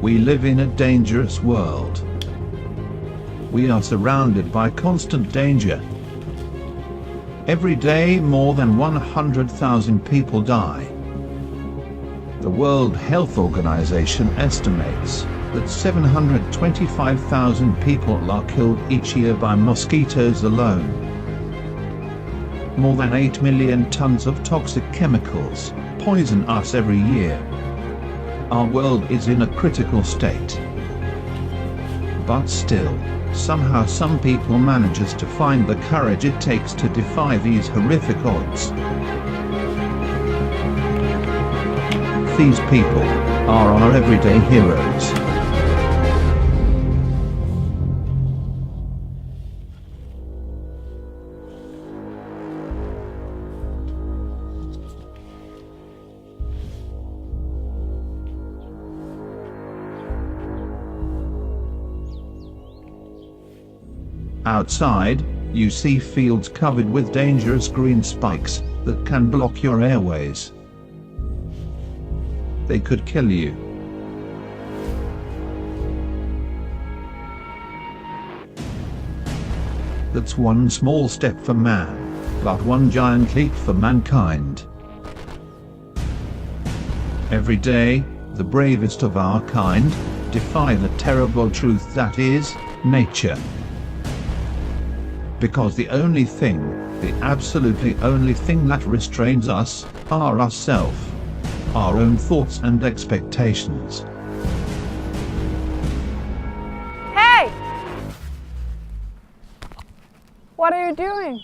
We live in a dangerous world. We are surrounded by constant danger. Every day more than 100,000 people die. The World Health Organization estimates that 725,000 people are killed each year by mosquitoes alone. More than 8 million tons of toxic chemicals poison us every year. Our world is in a critical state. But still, somehow some people manages to find the courage it takes to defy these horrific odds. These people are our everyday heroes. Outside, you see fields covered with dangerous green spikes that can block your airways. They could kill you. That's one small step for man, but one giant leap for mankind. Every day, the bravest of our kind defy the terrible truth that is nature. Because the only thing, the absolutely only thing that restrains us, are ourselves, our own thoughts and expectations. Hey! What are you doing?